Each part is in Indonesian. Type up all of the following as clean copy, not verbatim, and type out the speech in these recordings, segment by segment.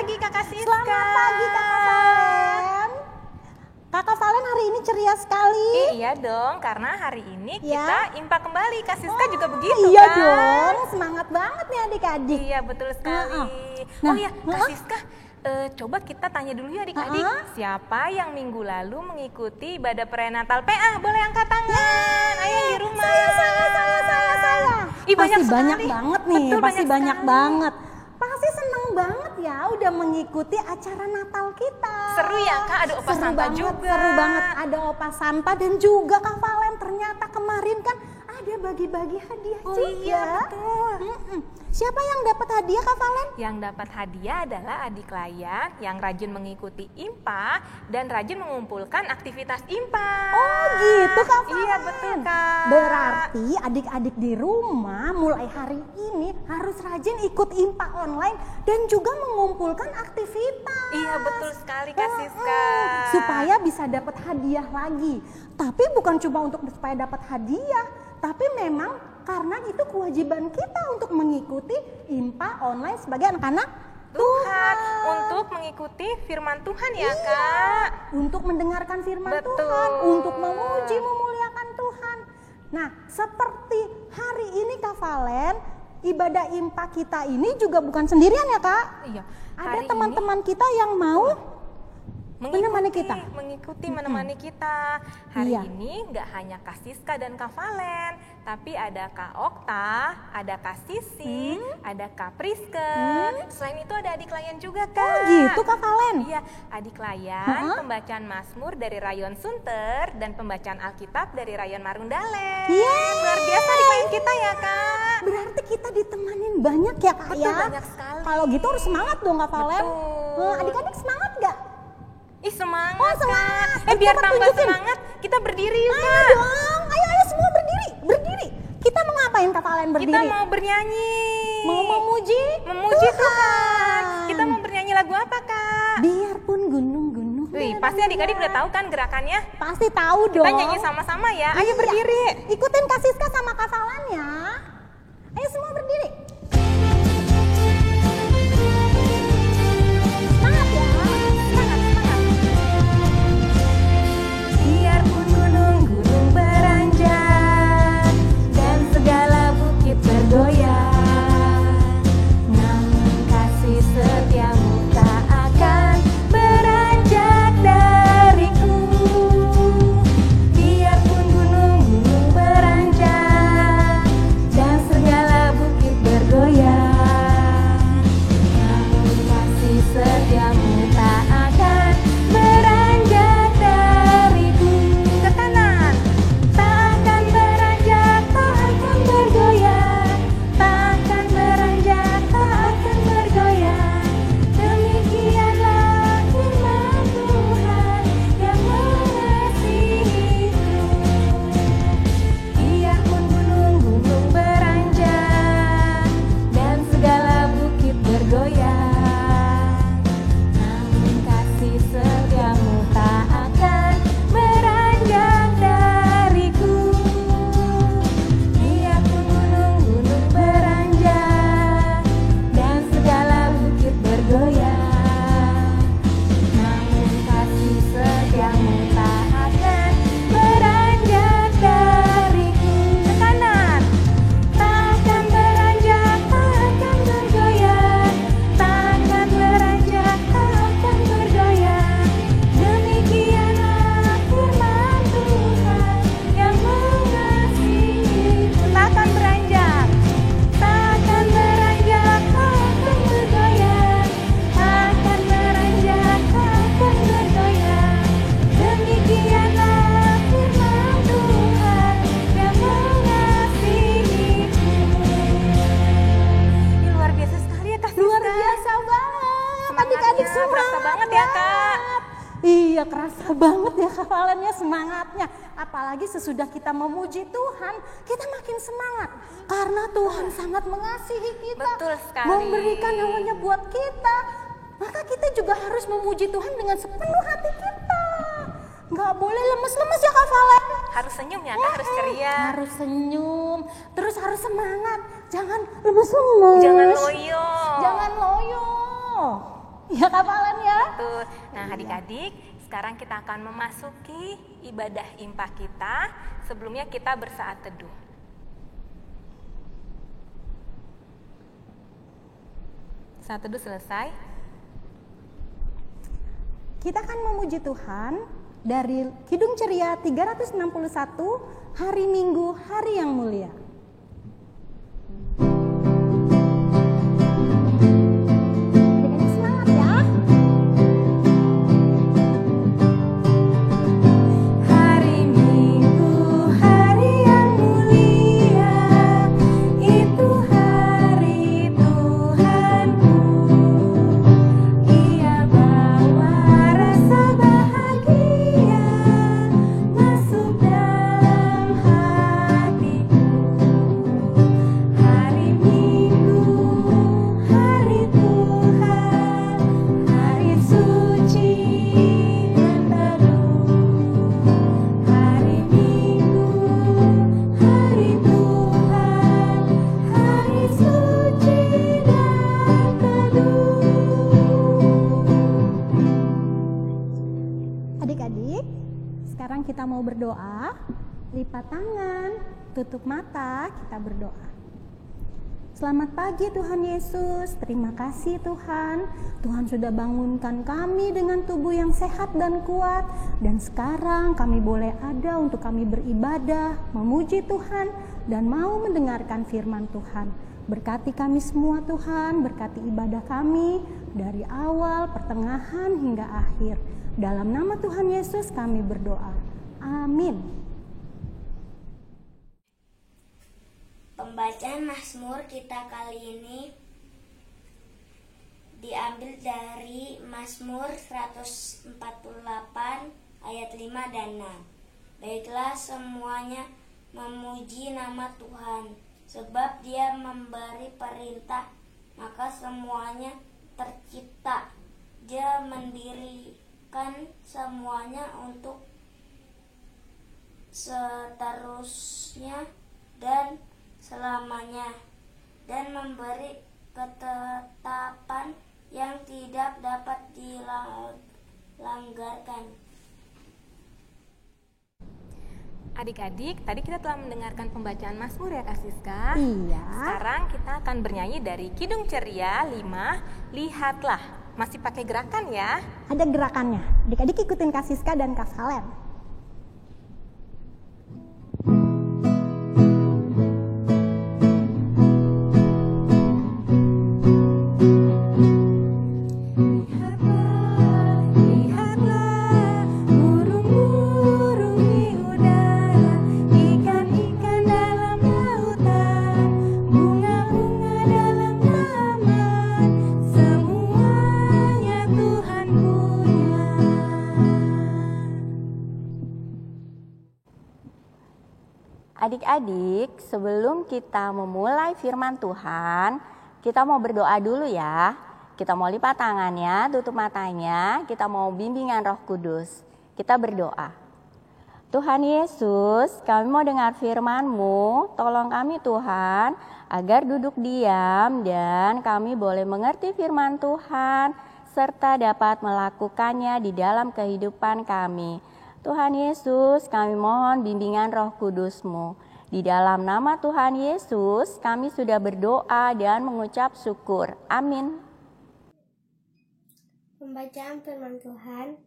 pagi Kakak Siska. Selamat pagi Kakak Valen. Kakak Valen hari ini ceria sekali. Iya dong, karena hari ini Ya. kita IMPA kembali. Kak Siska juga begitu Iya kan? dong, semangat banget nih adik-adik. Iya betul sekali. Nah, Oh iya Kak Siska, coba kita tanya dulu ya adik-adik. Siapa yang minggu lalu mengikuti ibadah prenatal PA? Boleh angkat tangan. Ayo yang di rumah. Saya. Ih, Pasti sekali. banyak banget nih, Betul, pasti banyak sekali. banget. Pasti seneng banget ya udah mengikuti acara Natal kita. Seru ya Kak, ada Opa Seru Santa banget, juga. Seru banget, ada Opa Santa dan juga Kak Valen. Ternyata kemarin kan ada bagi-bagi hadiah Oh juga. iya betul. Siapa yang dapat hadiah Kak Valen? Yang dapat hadiah adalah adik layan yang rajin mengikuti IMPA dan rajin mengumpulkan aktivitas IMPA. Oh gitu Kak Valen. Iya betul Kak. Berarti adik-adik di rumah mulai hari ini harus rajin ikut IMPA online dan juga mengumpulkan aktivitas. Iya betul sekali Kak Siska. Supaya bisa dapat hadiah lagi. Tapi bukan cuma untuk supaya dapat hadiah, tapi memang karena itu kewajiban kita untuk mengikuti IMPA online sebagai anak-anak Tuhan untuk mengikuti firman Tuhan ya Kak. Untuk mendengarkan firman Betul. Tuhan, untuk memuji memuliakan Tuhan. Nah, seperti hari ini Kak Valen, ibadah IMPA kita ini juga bukan sendirian ya Kak. Iya. Ada hari teman-teman kita yang mau ini mengikuti menemani kita. Hari Iya. ini nggak hanya Kak Siska dan Kak Valen, tapi ada Kak Okta, ada Kak Sisi, ada Kak Priske. Selain itu ada adik layan juga Kak. Oh gitu Kak Valen. Iya, adik layan, pembacaan Mazmur dari Rayon Sunter dan pembacaan Alkitab dari Rayon Marundale. Yeay. Luar biasa adik layan kita ya Kak. Berarti kita ditemanin banyak ya Kak Betul, ya. banyak sekali. Kalau gitu harus semangat dong Kak Valen. Betul. Adik-adik semangat gak? Ih semangat, Oh, semangat. Kak. Biar Coba tambah tunjukin. semangat, kita berdiri yuk Ayo Kak. dong, ayo semua berdiri. Kita mau ngapain Kak Valen berdiri? Kita mau bernyanyi. Mau memuji Tuhan. Kita mau bernyanyi lagu apa Kak? Biarpun gunung-gunung. Wih, pasti adik-adik udah tahu kan gerakannya? Pasti tahu dong. Kita nyanyi sama-sama ya. Ayo Iya. berdiri. Ikutin Kak Siska sama Kak Valen ya. Ayo semua berdiri. Semangat ya. Semangat. Biarpun gunung-gunung beranjak dan segala bukit bergoyang, namun kasih setiamu tak akan beranjak dariku. Biarpun gunung-gunung beranjak dan segala bukit bergoyang, namun kasih setiamu tak akan beranjak dariku. Ke kanan, tak akan beranjak, tak akan bergoyang, tak akan beranjak, tak akan bergoyang. Demikianlah firman Tuhan yang mengasihiku. Biarpun gunung-gunung beranjak dan segala bukit bergoyang, namun kasih setiamu tak akan beranjak dariku. Biarpun gunung-gunung beranjak dan segala bukit bergoyang, namun kasih setiamu tak akan beranjak dariku. Ke kanan, tak akan beranjak, tak akan bergoyang, tak akan beranjak, tak akan bergoyang. Demikianlah firman Tuhan yang mengasihiku. Tak akan beranjak, tak akan beranjak, tak akan bergoyang, tak akan beranjak, tak akan bergoyang. Demikianlah firman Tuhan yang mengasihiku. Ini luar biasa sekali ya Kak Siska. Luar biasa banget. Semangatnya Adik-adik semangat. berasa banget ya Kak. Iya kerasa banget ya Kak Valen ya semangatnya. Apalagi sesudah kita memuji Tuhan, kita makin semangat. Karena Tuhan sangat mengasihi kita. Betul sekali. Memberikan nyawanya buat kita. Maka kita juga harus memuji Tuhan dengan sepenuh hati kita. Nggak boleh lemes-lemes ya Kak Valen. Harus senyum ya Kak, harus ceria. Harus senyum, terus harus semangat. Jangan lemes-lemes. Jangan loyo. Jangan loyo. Ya kapalan ya. Betul. Nah, adik-adik, sekarang kita akan memasuki ibadah impak kita. Sebelumnya kita bersaat teduh. Saat teduh selesai. Kita akan memuji Tuhan dari Kidung Ceria 361, Hari Minggu, Hari yang Mulia. Adik-adik semangat ya. Hari Minggu, hari yang mulia, itu hari Tuhanku. Ia bawa rasa bahagia masuk dalam hatiku. Hari Minggu, hari Tuhan, hari suci dan teduh. Hari Minggu, hari Tuhan, hari suci dan teduh. Adik-adik, sekarang kita mau berdoa. Lipat tangan, tutup mata, kita berdoa. Selamat pagi Tuhan Yesus, terima kasih Tuhan. Tuhan sudah bangunkan kami dengan tubuh yang sehat dan kuat. Dan sekarang kami boleh ada untuk kami beribadah, memuji Tuhan, dan mau mendengarkan firman Tuhan. Berkati kami semua Tuhan, berkati ibadah kami dari awal, pertengahan, hingga akhir. Dalam nama Tuhan Yesus kami berdoa. Amin. Pembacaan Mazmur kita kali ini diambil dari Mazmur 148 ayat 5 dan 6. Baiklah semuanya memuji nama Tuhan, sebab Dia memberi perintah, maka semuanya tercipta. Dia mendirikan semuanya untuk seterusnya dan selamanya, dan memberi ketetapan yang tidak dapat dilanggarkan. Adik-adik, tadi kita telah mendengarkan pembacaan Mazmur ya Kak Siska. Iya. Sekarang kita akan bernyanyi dari Kidung Ceria 5, Lihatlah. Masih pakai gerakan ya. Ada gerakannya. Adik-adik ikutin Kak Siska dan Kak Valen. Lihatlah burung-burung di udara, ikan-ikan dalam lautan, bunga-bunga dalam taman, semuanya Tuhan punya. Adik-adik, sebelum kita memulai firman Tuhan, kita mau berdoa dulu ya. Kita mau lipat tangannya, tutup matanya, kita mau bimbingan Roh Kudus. Kita berdoa. Tuhan Yesus, kami mau dengar firman-Mu, tolong kami Tuhan, agar duduk diam dan kami boleh mengerti firman Tuhan, serta dapat melakukannya di dalam kehidupan kami. Tuhan Yesus, kami mohon bimbingan Roh Kudus-Mu. Di dalam nama Tuhan Yesus, kami sudah berdoa dan mengucap syukur. Amin. Pembacaan firman Tuhan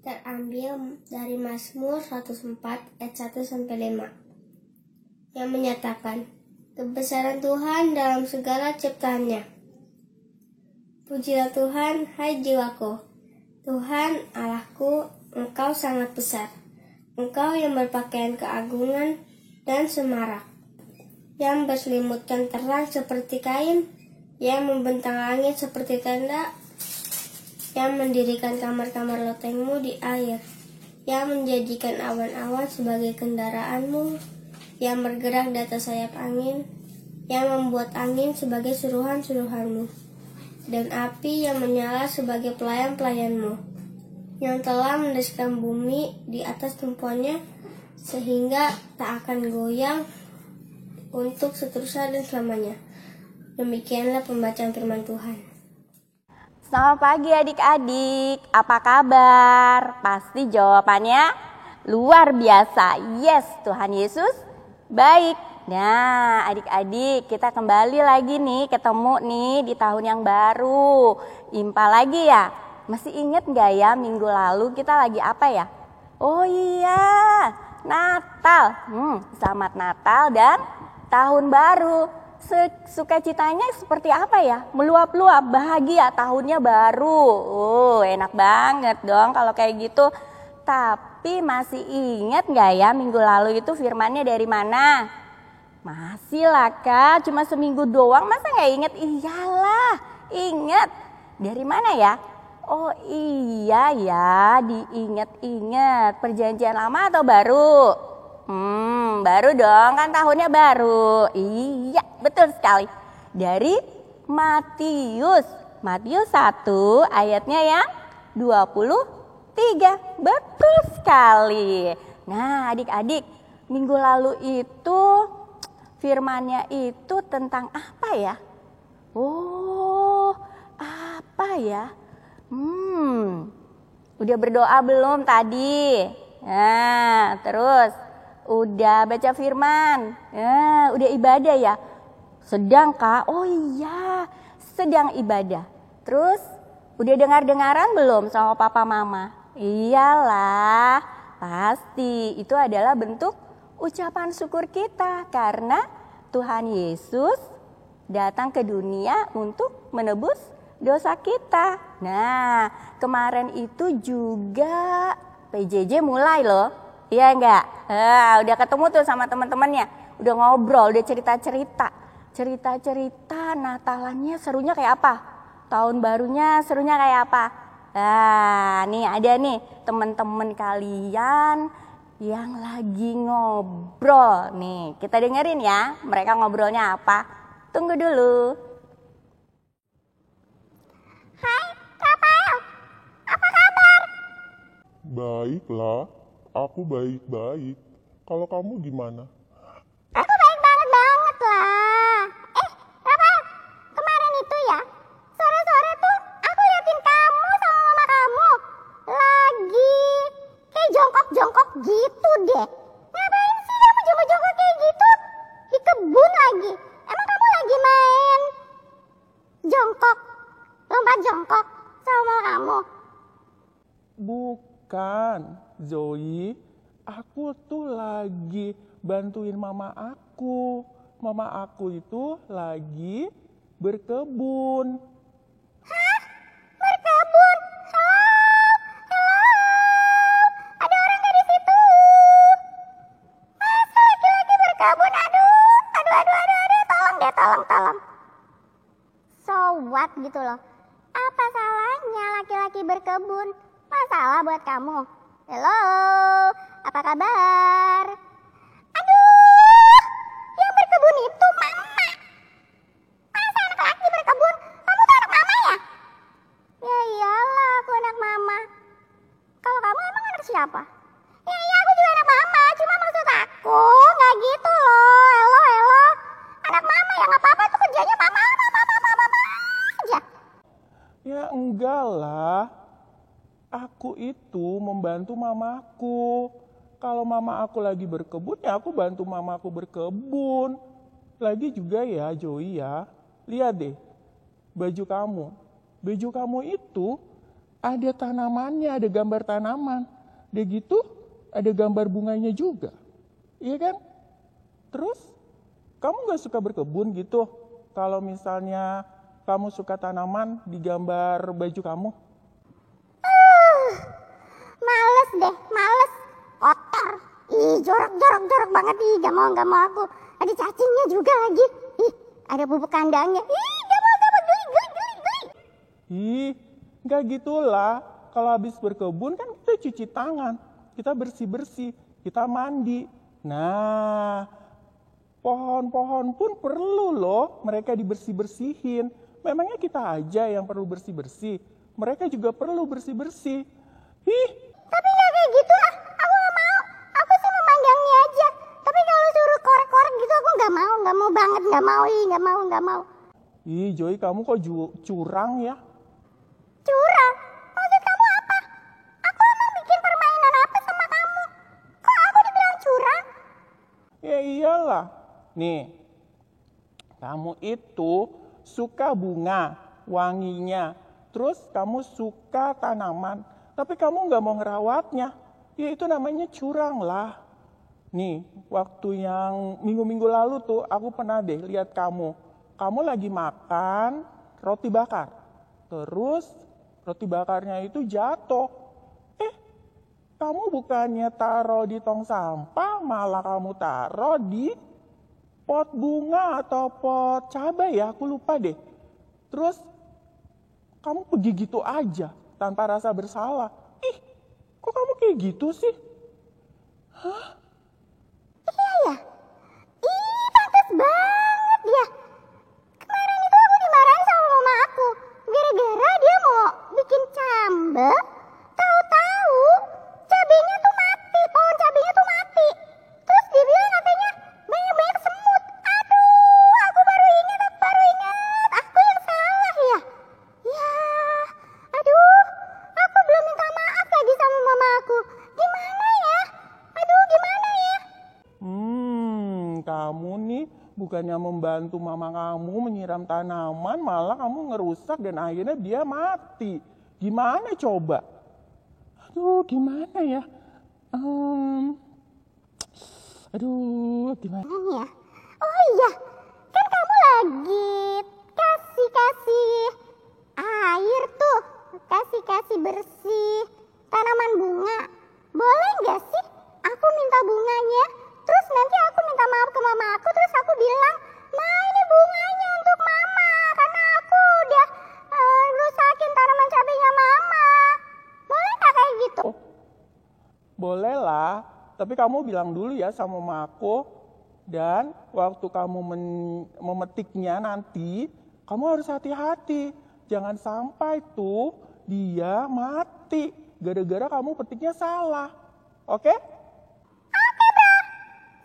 terambil dari Mazmur 104 ayat 1-5 yang menyatakan, kebesaran Tuhan dalam segala ciptaannya. Pujilah Tuhan, hai jiwaku. Tuhan Allahku, Engkau sangat besar. Engkau yang berpakaian keagungan dan semarak, yang berselimutkan terang seperti kain, yang membentang langit seperti tenda, yang mendirikan kamar-kamar lotengmu di air, yang menjadikan awan-awan sebagai kendaraanmu, yang bergerak di atas sayap angin, yang membuat angin sebagai suruhan-suruhanmu, dan api yang menyala sebagai pelayan-pelayanmu, yang telah mendesakkan bumi di atas tumpuannya, sehingga tak akan goyang untuk seterusnya dan selamanya. Demikianlah pembacaan firman Tuhan. Selamat pagi adik-adik, apa kabar? Pasti jawabannya luar biasa. Yes, Tuhan Yesus baik. Nah adik-adik, kita kembali lagi nih, ketemu nih di tahun yang baru. IMPA lagi ya? Masih inget gak ya minggu lalu kita lagi apa ya? Oh iya, Natal. Selamat Natal dan tahun baru. Sukacitanya seperti apa ya? Meluap-luap, bahagia, tahunnya baru. Enak banget dong kalau kayak gitu. Tapi masih ingat gak ya minggu lalu itu firmannya dari mana? Masih lah Kak, cuma seminggu doang, masa gak ingat? Iyalah, ingat. Dari mana ya? Oh iya ya, diingat-ingat. Perjanjian lama atau baru? Baru dong, kan tahunnya baru. Iya, betul sekali. Dari Matius 1 ayatnya yang 23. Betul sekali. Nah adik-adik, minggu lalu itu firmannya itu tentang apa ya? Oh, apa ya? Udah berdoa belum tadi? Nah, terus udah baca firman? Udah ibadah ya? Sedang Kak? Oh iya, sedang ibadah. Terus udah dengar-dengaran belum sama papa mama? Iyalah, pasti itu adalah bentuk ucapan syukur kita karena Tuhan Yesus datang ke dunia untuk menebus dosa kita. Nah, kemarin itu juga PJJ mulai loh. Iya enggak? Udah ketemu tuh sama teman-temannya. Udah ngobrol, udah cerita-cerita. Cerita-cerita Natalannya serunya kayak apa? Tahun barunya serunya kayak apa? Nih ada nih teman-teman kalian yang lagi ngobrol. Nih, kita dengerin ya. Mereka ngobrolnya apa? Tunggu dulu. Hai, Rafael. Apa kabar? Baiklah, aku baik-baik. Kalau kamu gimana? Aku baik banget lah. Rafael, kemarin itu ya, sore-sore tuh aku liatin kamu sama mama kamu lagi kayak jongkok-jongkok gitu deh. Ngapain sih kamu jongkok-jongkok kayak gitu? Di kebun lagi. Emang kamu lagi main jongkok, lompat jongkok sama mama kamu? Bukan, Zoe. Aku tuh lagi bantuin mama aku. Mama aku itu lagi berkebun. Hah? Berkebun? Halo? Ada orang dari situ. Masa laki-laki berkebun? Aduh. Tolong deh, tolong. So what gitu loh. Apa salahnya laki-laki berkebun? Masalah buat kamu? Halo, apa kabar? Aduh, yang berkebun itu mama. Masa anak laki berkebun? Kamu tuh anak mama ya? Ya iyalah, aku anak mama. Kalau kamu emang anak siapa? Ya iya, aku juga anak mama. Cuma maksud aku nggak gitu loh. Halo. Anak mama ya nggak apa-apa tuh kerjanya mama aja. Ya enggak lah. Aku itu membantu mamaku. Kalau mama aku lagi berkebun, ya aku bantu mamaku berkebun. Lagi juga ya, Joey ya. Lihat deh, baju kamu. Baju kamu itu ada tanamannya, ada gambar tanaman. Udah gitu, ada gambar bunganya juga. Iya kan? Terus, kamu gak suka berkebun gitu? Kalau misalnya kamu suka tanaman di gambar baju kamu? Males. Kotor. Ih, jorok banget. Ih, gak mau aku. Ada cacingnya juga lagi. Ih, ada bubuk kandangnya. Ih, gak mau, geli. Ih, gak gitulah. Kalau habis berkebun kan kita cuci tangan. Kita bersih-bersih. Kita mandi. Nah, pohon-pohon pun perlu loh mereka dibersih-bersihin. Memangnya kita aja yang perlu bersih-bersih. Mereka juga perlu bersih-bersih. Ih, Tapi gak kayak gitu ah. Aku gak mau. Aku sih memandangnya aja. Tapi kalau suruh korek-korek gitu aku gak mau. Gak mau banget. Gak mau. Ih, Joy, kamu kok curang ya? Curang? Maksud kamu apa? Aku emang bikin permainan apa sama kamu? Kok aku dibilang curang? Ya iyalah. Nih, kamu itu suka bunga, wanginya. Terus kamu suka tanaman, tapi kamu nggak mau ngerawatnya. Ya itu namanya curang lah. Nih, waktu yang minggu-minggu lalu tuh aku pernah deh lihat kamu. Kamu lagi makan roti bakar. Terus roti bakarnya itu jatuh. Kamu bukannya taruh di tong sampah, malah kamu taruh di pot bunga atau pot cabai ya, aku lupa deh. Terus kamu pergi gitu aja tanpa rasa bersalah. Kok kamu kayak gitu sih? Hah? Iya ya? Pantes banget dia. Kemarin itu aku dimarahin sama mama aku. Gara-gara dia mau bikin cambel. Tahu-tahu cabenya tuh mati. Pohon cabenya tuh mati. Terus dia bilang katanya banyak-banyak semut. Aduh, aku baru ingat. Aku yang salah ya. Ya, aduh. Aku belum minta maaf lagi sama mama aku. Gimana ya? Aduh, gimana ya? Kamu nih bukannya membantu mama kamu menyiram tanaman, malah kamu ngerusak dan akhirnya dia mati. Gimana coba? Aduh, gimana ya? Gimana? Ya. Oh iya, kan kamu lagi kasih air tuh, kasih bersih tanaman bunga. Boleh nggak sih aku minta bunganya? Terus nanti aku minta maaf ke mama aku, terus aku bilang, nah ini bunganya untuk mama, karena aku udah rusakin tanaman cabenya mama. Boleh nggak kayak gitu? Boleh lah, tapi kamu bilang dulu ya sama mama aku. Dan waktu kamu memetiknya nanti, kamu harus hati-hati. Jangan sampai tuh dia mati gara-gara kamu petiknya salah. Oke? Oke, Bro.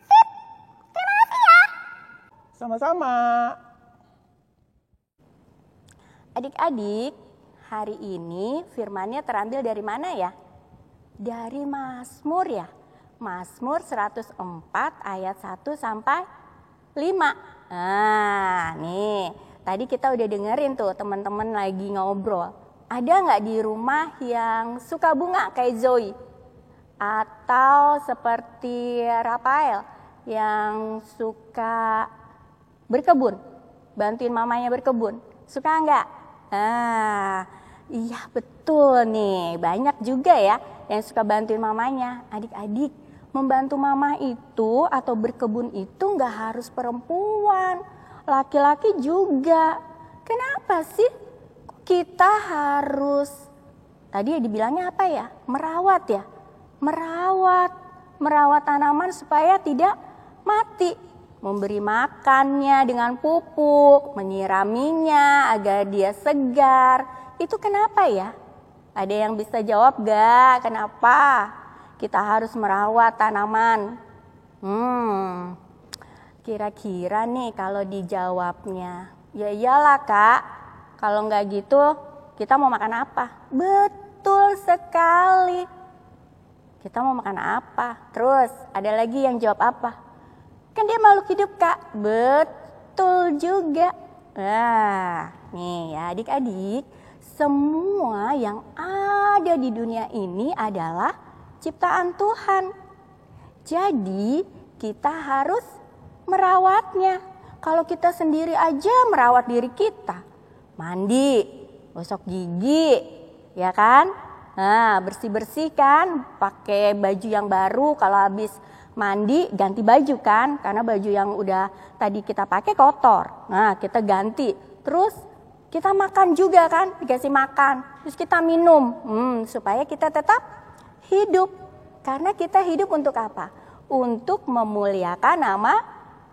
Sip. Terima kasih ya. Sama-sama. Adik-adik, hari ini firmannya terambil dari mana ya? Dari Mazmur ya. Mazmur 104 ayat 1 sampai 5. Nah, nih. Tadi kita udah dengerin tuh teman-teman lagi ngobrol. Ada nggak di rumah yang suka bunga kayak Zoe? Atau seperti Rafael yang suka berkebun? Bantuin mamanya berkebun. Suka nggak? Nah, iya betul nih. Banyak juga ya yang suka bantuin mamanya. Adik-adik, membantu mama itu atau berkebun itu nggak harus perempuan. Laki-laki juga. Kenapa sih kita harus, tadi dibilangnya apa ya? Merawat ya? Merawat tanaman supaya tidak mati. Memberi makannya dengan pupuk, menyiraminya agar dia segar. Itu kenapa ya? Ada yang bisa jawab gak? Kenapa kita harus merawat tanaman? Kira-kira nih kalau dijawabnya, ya iyalah Kak, kalau nggak gitu kita mau makan apa? Betul sekali. Kita mau makan apa? Terus ada lagi yang jawab apa? Kan dia makhluk hidup Kak. Betul juga. Nah, nih ya adik-adik, semua yang ada di dunia ini adalah ciptaan Tuhan. Jadi kita harus merawatnya. Kalau kita sendiri aja merawat diri kita, mandi, gosok gigi, ya kan? Nah, bersih-bersih kan, pakai baju yang baru. Kalau habis mandi ganti baju kan, karena baju yang udah tadi kita pakai kotor. Nah, kita ganti. Terus kita makan juga kan, dikasih makan. Terus kita minum, supaya kita tetap hidup. Karena kita hidup untuk apa? Untuk memuliakan nama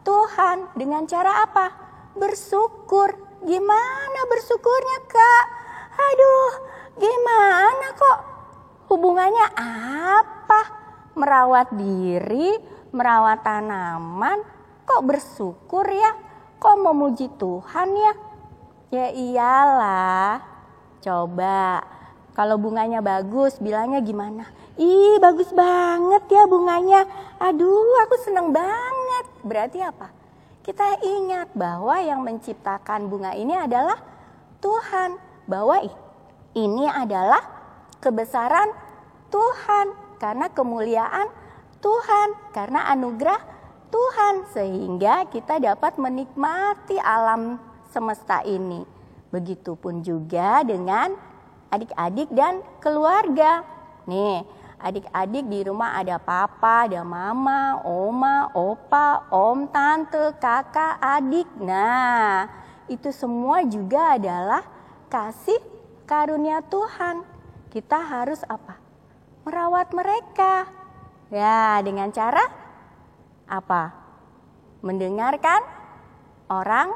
Tuhan. Dengan cara apa? Bersyukur. Gimana bersyukurnya Kak? Aduh, gimana kok? Hubungannya apa? Merawat diri, merawat tanaman, kok bersyukur ya? Kok memuji Tuhan ya? Ya iyalah. Coba, kalau bunganya bagus, bilangnya gimana? Ih, bagus banget ya bunganya. Aduh, aku seneng banget. Berarti apa? Kita ingat bahwa yang menciptakan bunga ini adalah Tuhan. Bahwa ini adalah kebesaran Tuhan. Karena kemuliaan Tuhan. Karena anugerah Tuhan. Sehingga kita dapat menikmati alam semesta ini. Begitupun juga dengan adik-adik dan keluarga. Nih, adik-adik di rumah ada papa, ada mama, oma, opa, om, tante, kakak, adik. Nah, itu semua juga adalah kasih karunia Tuhan. Kita harus apa? Merawat mereka. Ya, dengan cara apa? Mendengarkan orang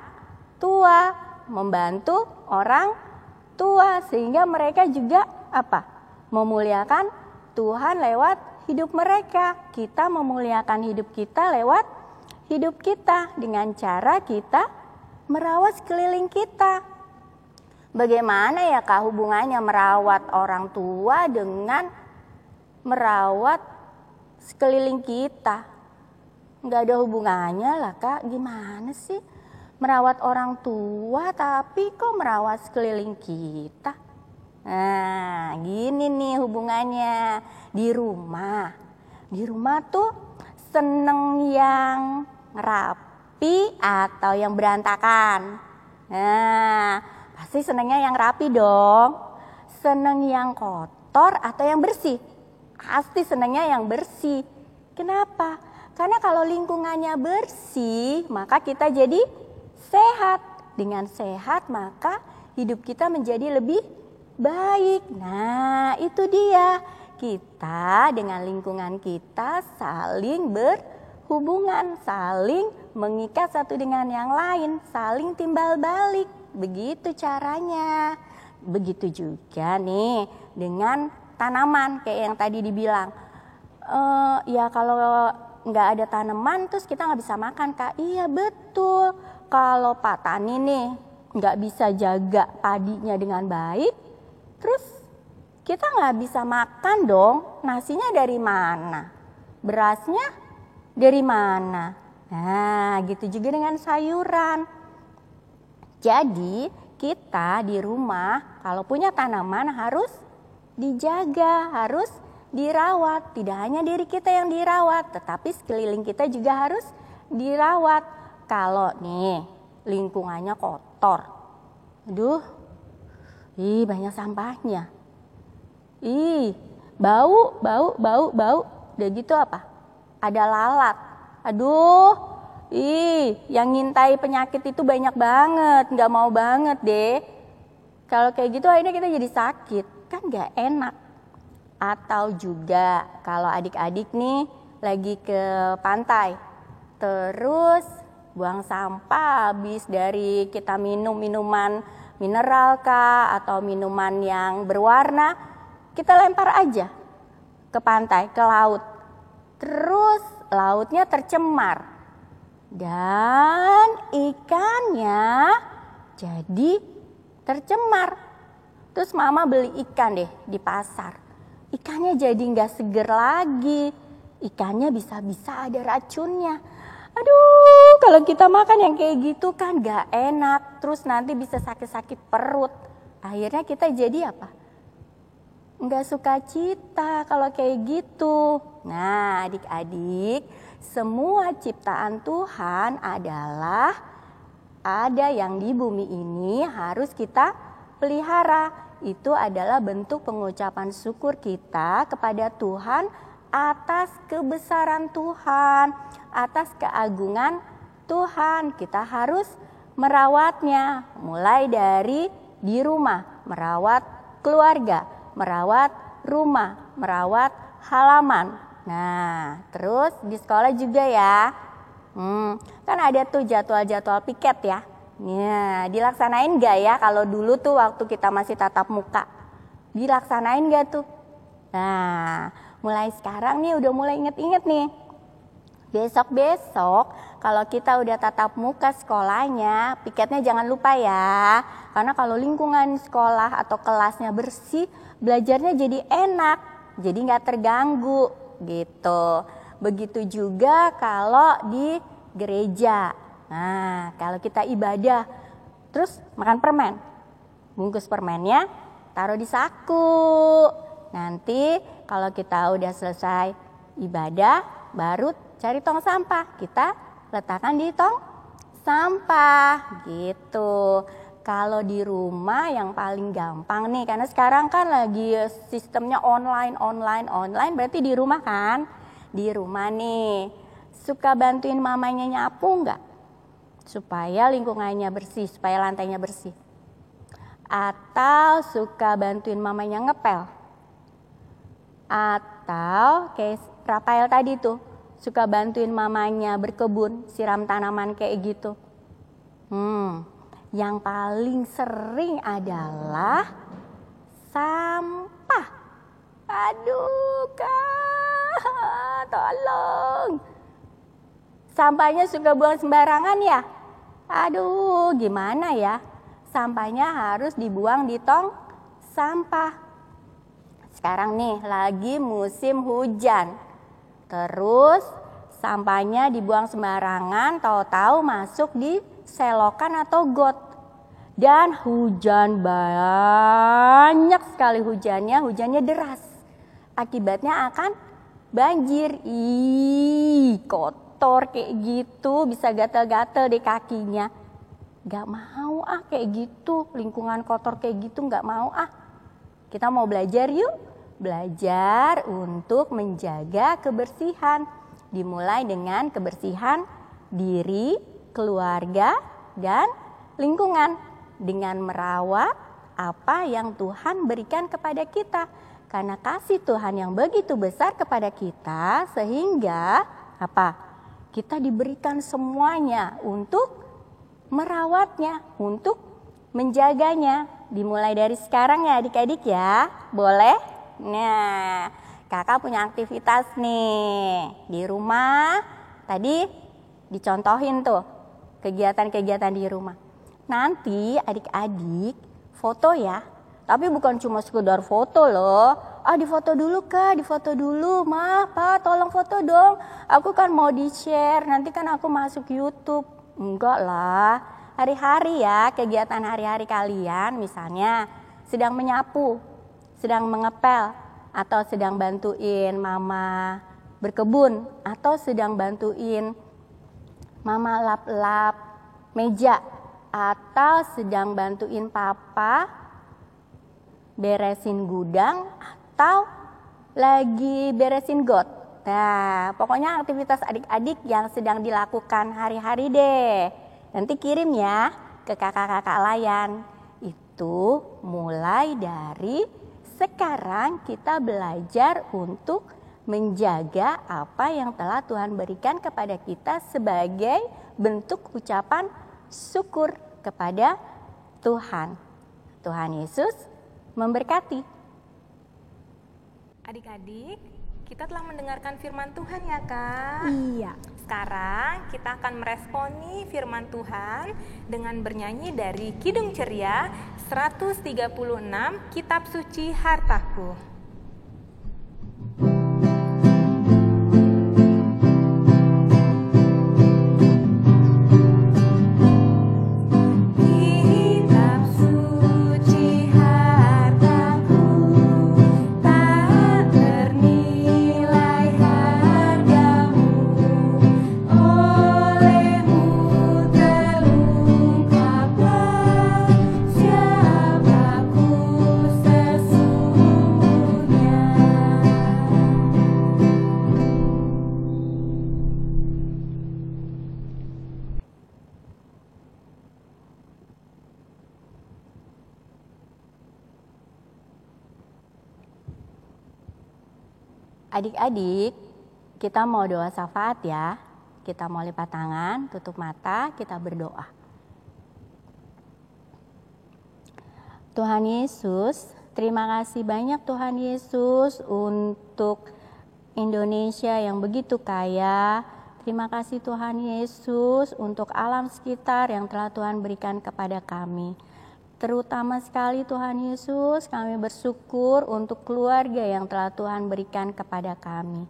tua, membantu orang tua sehingga mereka juga apa? Memuliakan Tuhan lewat hidup mereka. Kita memuliakan hidup kita lewat hidup kita dengan cara kita merawat sekeliling kita. Bagaimana ya Kak hubungannya merawat orang tua dengan merawat sekeliling kita? Nggak ada hubungannya lah Kak, gimana sih? Merawat orang tua tapi kok merawat sekeliling kita? Nah, gini nih hubungannya di rumah. Di rumah tuh seneng yang rapi atau yang berantakan? Nah, pasti senengnya yang rapi dong. Seneng yang kotor atau yang bersih? Pasti senengnya yang bersih. Kenapa? Karena kalau lingkungannya bersih, maka kita jadi sehat. Dengan sehat maka hidup kita menjadi lebih baik. Nah, itu dia. Kita dengan lingkungan kita saling berhubungan, saling mengikat satu dengan yang lain, saling timbal balik. Begitu caranya. Begitu juga nih dengan tanaman kayak yang tadi dibilang. Ya kalau nggak ada tanaman terus kita nggak bisa makan Kak. Iya betul. Kalau Pak Tani nih nggak bisa jaga padinya dengan baik, terus kita nggak bisa makan dong. Nasinya dari mana? Berasnya dari mana? Nah, gitu juga dengan sayuran. Jadi kita di rumah kalau punya tanaman harus dijaga, harus dirawat. Tidak hanya diri kita yang dirawat, tetapi sekeliling kita juga harus dirawat. Kalau nih lingkungannya kotor, aduh, banyak sampahnya, bau, udah gitu apa? Ada lalat, aduh, yang ngintai penyakit itu banyak banget, nggak mau banget deh. Kalau kayak gitu akhirnya kita jadi sakit, kan nggak enak. Atau juga kalau adik-adik nih lagi ke pantai, terus buang sampah habis dari kita minum minuman mineral kah atau minuman yang berwarna, kita lempar aja ke pantai, ke laut. Terus lautnya tercemar dan ikannya jadi tercemar. Terus mama beli ikan deh di pasar. Ikannya jadi nggak seger lagi. Ikannya bisa-bisa ada racunnya. Aduh, kalau kita makan yang kayak gitu kan gak enak. Terus nanti bisa sakit-sakit perut. Akhirnya kita jadi apa? Gak suka cita kalau kayak gitu. Nah, adik-adik, semua ciptaan Tuhan adalah ada yang di bumi ini harus kita pelihara. Itu adalah bentuk pengucapan syukur kita kepada Tuhan atas kebesaran Tuhan, atas keagungan Tuhan. Kita harus merawatnya, mulai dari di rumah, merawat keluarga, merawat rumah, merawat halaman. Nah, terus di sekolah juga ya. Kan ada tuh jadwal-jadwal piket ya. Ya, dilaksanain gak ya kalau dulu tuh waktu kita masih tatap muka? Dilaksanain gak tuh? Nah, mulai sekarang nih udah mulai inget-inget nih. Besok-besok kalau kita udah tatap muka sekolahnya, piketnya jangan lupa ya. Karena kalau lingkungan sekolah atau kelasnya bersih, belajarnya jadi enak, jadi nggak terganggu gitu. Begitu juga kalau di gereja. Nah, kalau kita ibadah, terus makan permen, bungkus permennya taruh di saku. Nanti kalau kita udah selesai ibadah, baru cari tong sampah, kita letakkan di tong sampah gitu. Kalau di rumah yang paling gampang nih, karena sekarang kan lagi sistemnya online, berarti di rumah kan? Di rumah nih, suka bantuin mamanya nyapu nggak? Supaya lingkungannya bersih, supaya lantainya bersih. Atau suka bantuin mamanya ngepel? Atau kayak Rafael tadi tuh, suka bantuin mamanya berkebun, siram tanaman kayak gitu. Yang paling sering adalah sampah. Aduh Kak, tolong. Sampahnya suka buang sembarangan ya? Aduh, gimana ya? Sampahnya harus dibuang di tong sampah. Sekarang nih lagi musim hujan. Terus sampahnya dibuang sembarangan, tahu-tahu masuk di selokan atau got. Dan hujan banyak sekali hujannya deras. Akibatnya akan banjir. Kotor kayak gitu, bisa gatel-gatel di kakinya. Gak mau kayak gitu, lingkungan kotor kayak gitu gak mau Kita mau belajar yuk. Belajar untuk menjaga kebersihan. Dimulai dengan kebersihan diri, keluarga, dan lingkungan. Dengan merawat apa yang Tuhan berikan kepada kita. Karena kasih Tuhan yang begitu besar kepada kita, sehingga kita diberikan semuanya untuk merawatnya, untuk menjaganya. Dimulai dari sekarang ya adik-adik ya, boleh? Nah, kakak punya aktivitas nih di rumah. Tadi dicontohin tuh kegiatan-kegiatan di rumah. Nanti adik-adik foto ya. Tapi bukan cuma sekedar foto loh. Difoto dulu Kak, difoto dulu. Ma, Pak, tolong foto dong. Aku kan mau di-share, nanti kan aku masuk YouTube. Enggak lah. Hari-hari ya, kegiatan hari-hari kalian misalnya sedang menyapu, sedang mengepel, atau sedang bantuin mama berkebun, atau sedang bantuin mama lap-lap meja, atau sedang bantuin papa beresin gudang, atau lagi beresin got. Nah, pokoknya aktivitas adik-adik yang sedang dilakukan hari-hari deh. Nanti kirim ya ke kakak-kakak layan. Itu mulai dari sekarang kita belajar untuk menjaga apa yang telah Tuhan berikan kepada kita sebagai bentuk ucapan syukur kepada Tuhan. Tuhan Yesus memberkati. Adik-adik, kita telah mendengarkan firman Tuhan ya Kak? Iya. Sekarang kita akan meresponi firman Tuhan dengan bernyanyi dari Kidung Ceria 136 Kitab Suci Hartaku. Adik-adik, kita mau doa syafaat ya. Kita mau lipat tangan, tutup mata, kita berdoa. Tuhan Yesus, terima kasih banyak Tuhan Yesus untuk Indonesia yang begitu kaya. Terima kasih Tuhan Yesus untuk alam sekitar yang telah Tuhan berikan kepada kami. Terutama sekali Tuhan Yesus, kami bersyukur untuk keluarga yang telah Tuhan berikan kepada kami.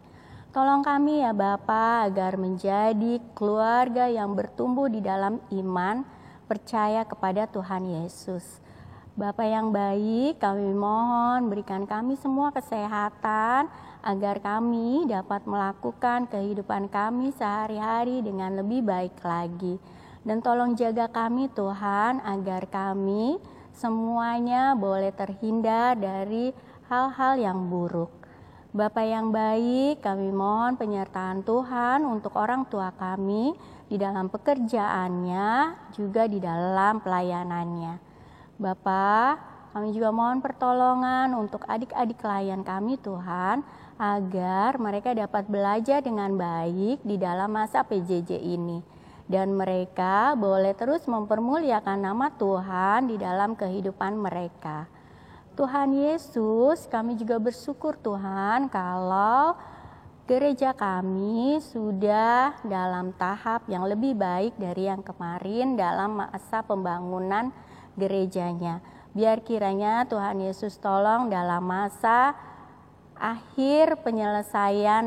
Tolong kami ya Bapa agar menjadi keluarga yang bertumbuh di dalam iman, percaya kepada Tuhan Yesus. Bapa yang baik, kami mohon berikan kami semua kesehatan agar kami dapat melakukan kehidupan kami sehari-hari dengan lebih baik lagi. Dan tolong jaga kami Tuhan agar kami semuanya boleh terhindar dari hal-hal yang buruk. Bapa yang baik, kami mohon penyertaan Tuhan untuk orang tua kami di dalam pekerjaannya, juga di dalam pelayanannya. Bapa, kami juga mohon pertolongan untuk adik-adik klien kami Tuhan, agar mereka dapat belajar dengan baik di dalam masa PJJ ini. Dan mereka boleh terus mempermuliakan nama Tuhan di dalam kehidupan mereka. Tuhan Yesus, kami juga bersyukur Tuhan kalau gereja kami sudah dalam tahap yang lebih baik dari yang kemarin dalam masa pembangunan gerejanya. Biar kiranya Tuhan Yesus tolong dalam masa akhir penyelesaian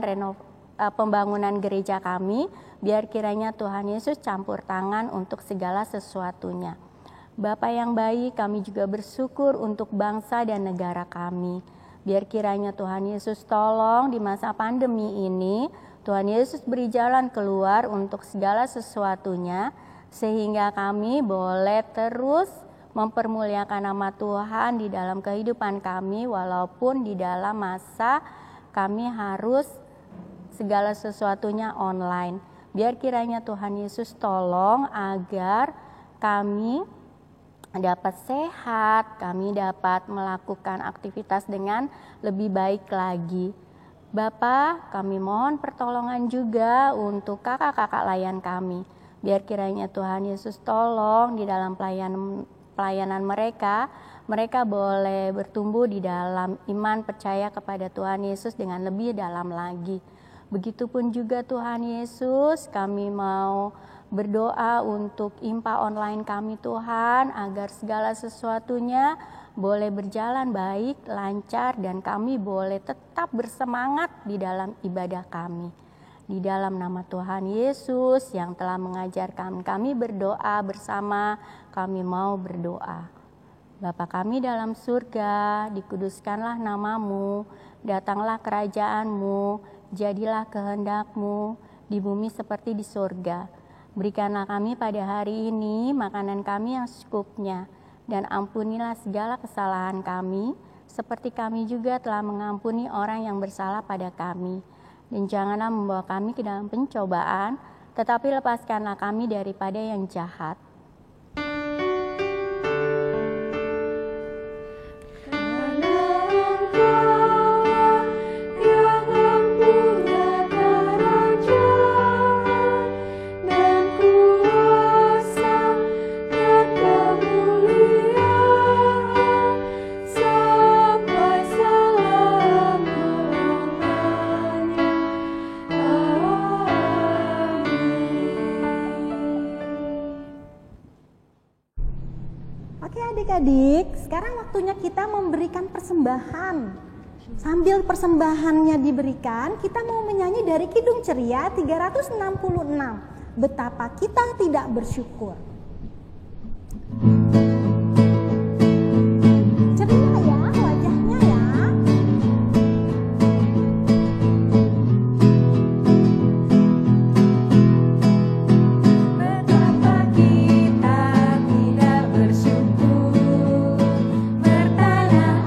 pembangunan gereja kami, biar kiranya Tuhan Yesus campur tangan untuk segala sesuatunya. Bapa yang baik, kami juga bersyukur untuk bangsa dan negara kami. Biar kiranya Tuhan Yesus tolong di masa pandemi ini, Tuhan Yesus beri jalan keluar untuk segala sesuatunya, sehingga kami boleh terus mempermuliakan nama Tuhan di dalam kehidupan kami, walaupun di dalam masa kami harus segala sesuatunya online. Biar kiranya Tuhan Yesus tolong agar kami dapat sehat, kami dapat melakukan aktivitas dengan lebih baik lagi. Bapa, kami mohon pertolongan juga untuk kakak-kakak layan kami. Biar kiranya Tuhan Yesus tolong di dalam pelayanan mereka boleh bertumbuh di dalam iman percaya kepada Tuhan Yesus dengan lebih dalam lagi. Begitupun juga Tuhan Yesus, kami mau berdoa untuk IMPA online kami Tuhan, agar segala sesuatunya boleh berjalan baik, lancar, dan kami boleh tetap bersemangat di dalam ibadah kami. Di dalam nama Tuhan Yesus yang telah mengajarkan kami berdoa bersama, kami mau berdoa. Bapa kami dalam surga, dikuduskanlah namamu, datanglah kerajaan-Mu, jadilah kehendak-Mu di bumi seperti di surga. Berikanlah kami pada hari ini makanan kami yang secukupnya, dan ampunilah segala kesalahan kami, seperti kami juga telah mengampuni orang yang bersalah pada kami. Dan janganlah membawa kami ke dalam pencobaan, tetapi lepaskanlah kami daripada yang jahat. Adik-adik, sekarang waktunya kita memberikan persembahan. Sambil persembahannya diberikan, kita mau menyanyi dari Kidung Ceria 366. Betapa kita tidak bersyukur. Ceria ya wajahnya ya. Betapa kita tidak bersyukur, bertanah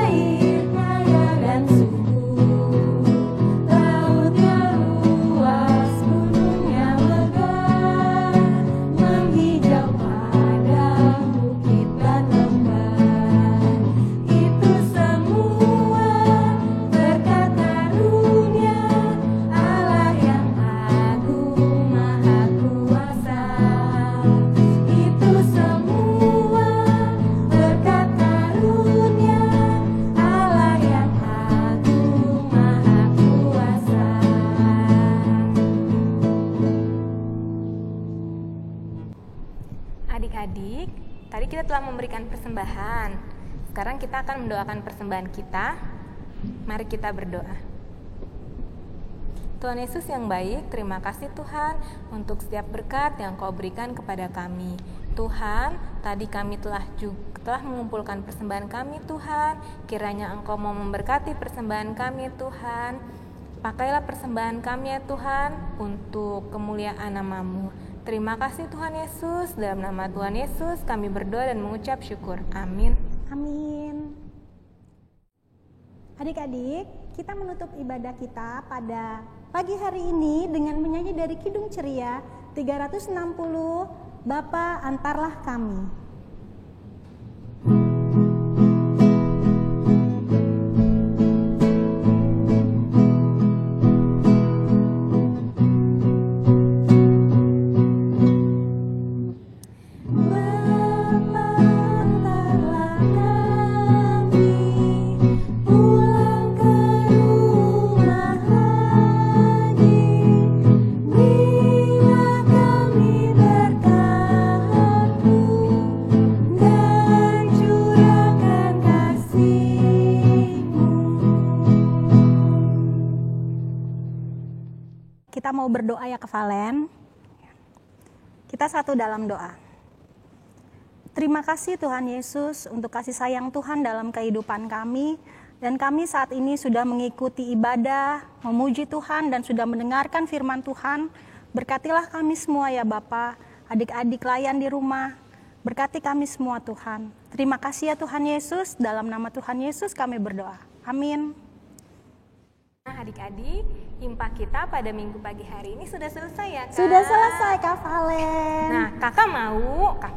airnya dan subur, lautnya luas, gunungnya megah, adik-adik, tadi kita telah memberikan persembahan. Sekarang kita akan mendoakan persembahan kita. Mari kita berdoa. Tuhan Yesus yang baik, terima kasih Tuhan untuk setiap berkat yang Kau berikan kepada kami. Tuhan, tadi kami telah mengumpulkan persembahan kami Tuhan. Kiranya Engkau mau memberkati persembahan kami Tuhan. Pakailah persembahan kami ya Tuhan untuk kemuliaan nama-Mu. Terima kasih Tuhan Yesus. Dalam nama Tuhan Yesus kami berdoa dan mengucap syukur. Amin. Amin. Adik-adik, kita menutup ibadah kita pada pagi hari ini dengan menyanyi dari Kidung Ceria 360, Bapa antarlah kami. Kita mau berdoa ya Kak Valen. Kita satu dalam doa. Terima kasih Tuhan Yesus untuk kasih sayang Tuhan dalam kehidupan kami. Dan kami saat ini sudah mengikuti ibadah, memuji Tuhan dan sudah mendengarkan firman Tuhan. Berkatilah kami semua ya Bapa, adik-adik layan di rumah. Berkati kami semua Tuhan. Terima kasih ya Tuhan Yesus, dalam nama Tuhan Yesus kami berdoa. Amin. Adik-adik, himpa kita pada minggu pagi hari ini sudah selesai ya Kak? Sudah selesai Kak Valen. Nah, Kak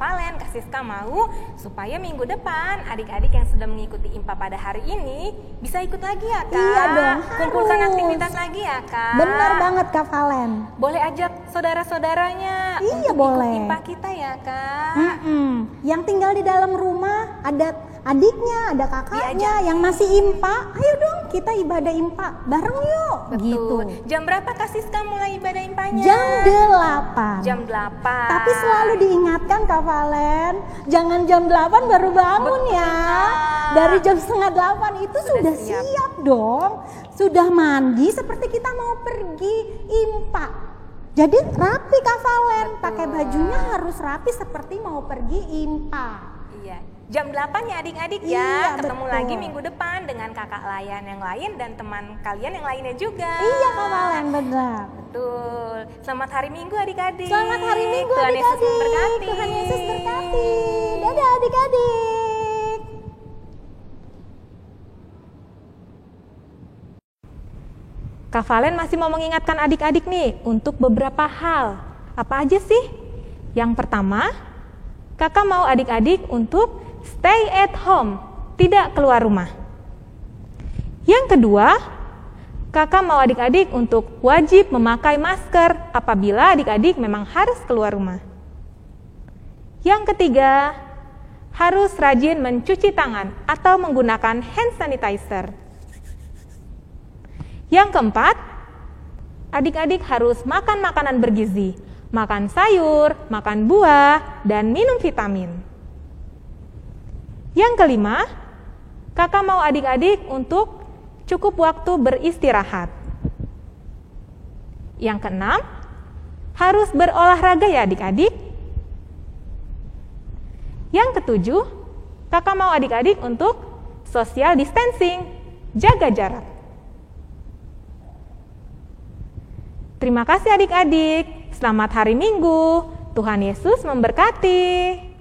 Valen, Kak Siska mau supaya minggu depan adik-adik yang sudah mengikuti himpa pada hari ini bisa ikut lagi ya Kak? Iya dong, kumpulkan harus. aktivitas lagi ya Kak? Benar banget Kak Valen. Boleh ajak saudara-saudaranya Iya, untuk boleh. ikut himpa kita ya Kak? Yang tinggal di dalam rumah ada adiknya, ada kakaknya Diajak. yang masih impa. Ayo dong kita ibadah impa bareng yuk. Betul. Gitu. Jam berapa Kak Siska mulai ibadah impanya? Jam 8. Jam 8. Tapi selalu diingatkan Kak Valen, jangan jam 8 baru bangun. Betul, ya. Kak. Dari jam setengah 8 itu sudah siap dong. Sudah mandi seperti kita mau pergi impa. Jadi rapi Kak Valen, pakai bajunya harus rapi seperti mau pergi impa. Iya. Jam 8 ya adik-adik Iya, ya. Ketemu betul. lagi minggu depan dengan kakak layan yang lain dan teman kalian yang lainnya juga. Iya Kak Valen, benar. Betul. Selamat hari Minggu adik-adik. Selamat hari Minggu Tuhan Yesus adik-adik. memberkati. Tuhan Yesus berkati. Dadah adik-adik. Kak Valen masih mau mengingatkan adik-adik nih untuk beberapa hal. Apa aja sih? Yang pertama, Kakak mau adik-adik untuk stay at home, tidak keluar rumah. Yang kedua, Kakak mau adik-adik untuk wajib memakai masker apabila adik-adik memang harus keluar rumah. Yang ketiga, harus rajin mencuci tangan atau menggunakan hand sanitizer. Yang keempat, adik-adik harus makan makanan bergizi, makan sayur, makan buah, dan minum vitamin. Yang kelima, Kakak mau adik-adik untuk cukup waktu beristirahat. Yang keenam, harus berolahraga ya adik-adik. Yang ketujuh, Kakak mau adik-adik untuk social distancing, jaga jarak. Terima kasih adik-adik. Selamat hari Minggu. Tuhan Yesus memberkati.